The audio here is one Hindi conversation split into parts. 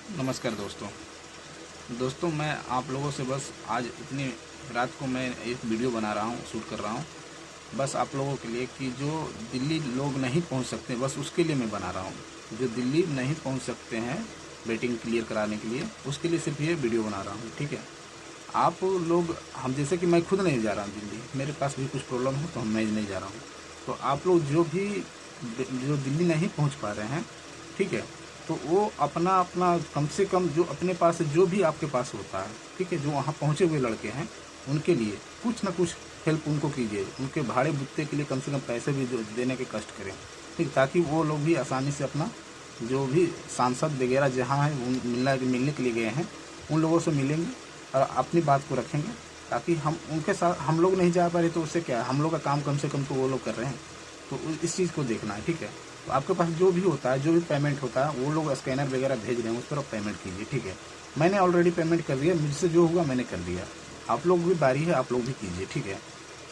नमस्कार दोस्तों, मैं आप लोगों से बस आज इतनी रात को मैं एक वीडियो बना रहा हूँ, शूट कर रहा हूँ बस आप लोगों के लिए कि जो दिल्ली लोग नहीं पहुँच सकते, बस उसके लिए मैं बना रहा हूँ। जो दिल्ली नहीं पहुँच सकते हैं वेटिंग क्लियर कराने के लिए, उसके लिए सिर्फ ये वीडियो बना रहा हूँ। ठीक है, आप लोग, हम जैसे कि मैं खुद नहीं जा रहा हूँ दिल्ली, मेरे पास भी कुछ प्रॉब्लम है तो मैं नहीं जा रहा हूँ। तो आप लोग जो दिल्ली नहीं पहुँच पा रहे हैं, ठीक है, तो वो अपना अपना कम से कम जो अपने पास जो भी आपके पास होता है, ठीक है, जो वहाँ पहुँचे हुए लड़के हैं उनके लिए कुछ ना कुछ हेल्प उनको कीजिए। उनके भाड़े भुत्ते के लिए कम से कम पैसे भी देने के कष्ट करें, ठीक, ताकि वो लोग भी आसानी से अपना जो भी सांसद वगैरह जहाँ है उन मिलने के लिए गए हैं उन लोगों से मिलेंगे और अपनी बात को रखेंगे, ताकि हम उनके साथ, हम लोग नहीं जा पा रहे तो उससे क्या है, हम लोग का काम कम से कम तो वो लोग कर रहे हैं। तो इस चीज़ को देखना है। ठीक है, तो आपके पास जो भी होता है, जो भी पेमेंट होता है, वो लोग स्कैनर वगैरह भेज रहे हैं, उस पर आप पेमेंट कीजिए। ठीक है, मैंने ऑलरेडी पेमेंट कर दिया, मुझसे जो हुआ मैंने कर दिया। आप लोग भी बारी है, आप लोग भी कीजिए। ठीक है,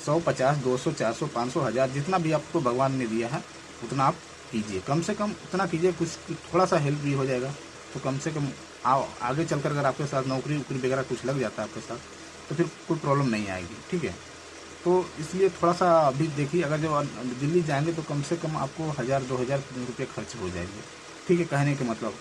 100, 50, 200, 400, 500, 1000 जितना भी आपको भगवान ने दिया है उतना आप कीजिए। कम से कम उतना कीजिए, कुछ थोड़ा सा हेल्प भी हो जाएगा। तो कम से कम आगे चलकर अगर आपके साथ नौकरी वगैरह कुछ लग जाता है आपके साथ, तो फिर कोई प्रॉब्लम नहीं आएगी। ठीक है, तो इसलिए थोड़ा सा अभी देखिए, अगर जब दिल्ली जाएंगे तो कम से कम आपको 1000-2000 रुपये खर्च हो जाएंगे। ठीक है, कहने के मतलब,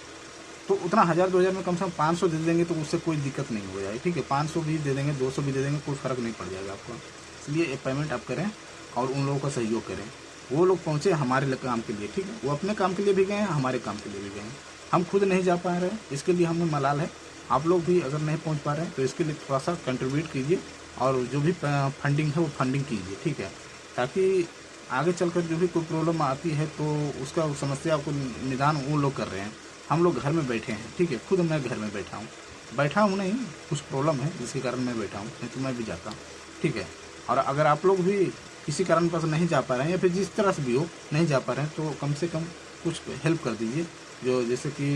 तो उतना 1000-2000 में कम से कम 500 दे देंगे तो उससे कोई दिक्कत नहीं हो जाएगी। ठीक है, 500 भी दे देंगे, 200 भी दे देंगे, कोई फ़र्क नहीं पड़ जाएगा आपको। इसलिए ये पेमेंट आप करें और उन लोगों का सहयोग करें। वो लोग पहुँचे हमारे काम के लिए, ठीक है, वो अपने काम के लिए भी गए हैं, हमारे काम के लिए भी गए हैं। हम खुद नहीं जा पा रहे हैं, इसके लिए हमें मलाल है। आप लोग भी अगर नहीं पहुँच पा रहे हैं तो इसके लिए थोड़ा सा कंट्रीब्यूट कीजिए और जो भी फंडिंग है वो फंडिंग कीजिए। ठीक है, ताकि आगे चलकर जो भी कोई प्रॉब्लम आती है तो उसका समस्या को निदान वो लोग कर रहे हैं, हम लोग घर में बैठे हैं। ठीक है, खुद मैं घर में बैठा हूँ नहीं, कुछ प्रॉब्लम है जिसके कारण मैं बैठा हूँ, नहीं तो मैं भी जाता। ठीक है, और अगर आप लोग भी किसी कारणवश नहीं जा पा रहे हैं या फिर जिस तरह से भी हो नहीं जा पा रहे हैं, तो कम से कम कुछ हेल्प कर दीजिए। जो जैसे कि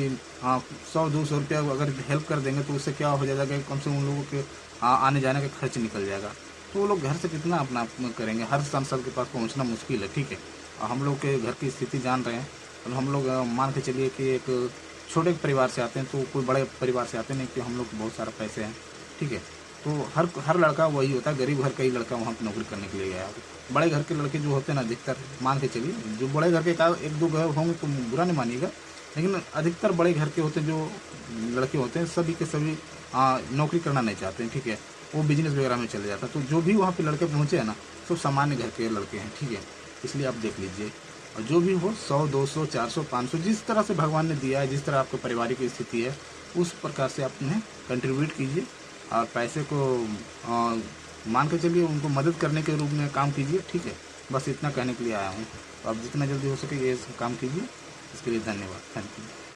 100-200 रुपया अगर हेल्प कर देंगे तो उससे क्या हो जाएगा कि कम से कम उन लोगों के आने जाने का खर्च निकल जाएगा। तो वो लोग घर से कितना अपना करेंगे, हर सांसद के पास पहुंचना मुश्किल है। ठीक है, और हम लोग के घर की स्थिति जान रहे हैं। तो हम लोग मान के चलिए कि एक छोटे परिवार से आते हैं, तो कोई बड़े परिवार से आते नहीं कि हम लोग बहुत सारा पैसे हैं। ठीक है, तो हर लड़का वही होता है, गरीब घर का ही लड़का वहाँ पर नौकरी करने के लिए गया है। बड़े घर के लड़के जो होते हैं ना, अधिकतर मान के चलिए, जो बड़े घर के का 1-2 घर होंगे तो बुरा नहीं मानिएगा, लेकिन अधिकतर बड़े घर के होते हैं जो लड़के होते हैं, सभी के सभी नौकरी करना नहीं चाहते हैं। ठीक है, वो बिजनेस वगैरह में चले जाता है। तो जो भी वहाँ पे लड़के पहुँचे हैं ना, सब सामान्य घर के लड़के हैं। ठीक है, इसलिए आप देख लीजिए, और जो भी हो 100, 200, 400, 500 जिस तरह से भगवान ने दिया है, जिस तरह आपके पारिवारिक स्थिति है, उस प्रकार से आप उन्हें कंट्रीब्यूट कीजिए और पैसे को मान के चलिए उनको मदद करने के रूप में काम कीजिए। ठीक है, बस इतना कहने के लिए आया हूँ। तो आप जितना जल्दी हो सके ये काम कीजिए। इसके लिए धन्यवाद। Thank you.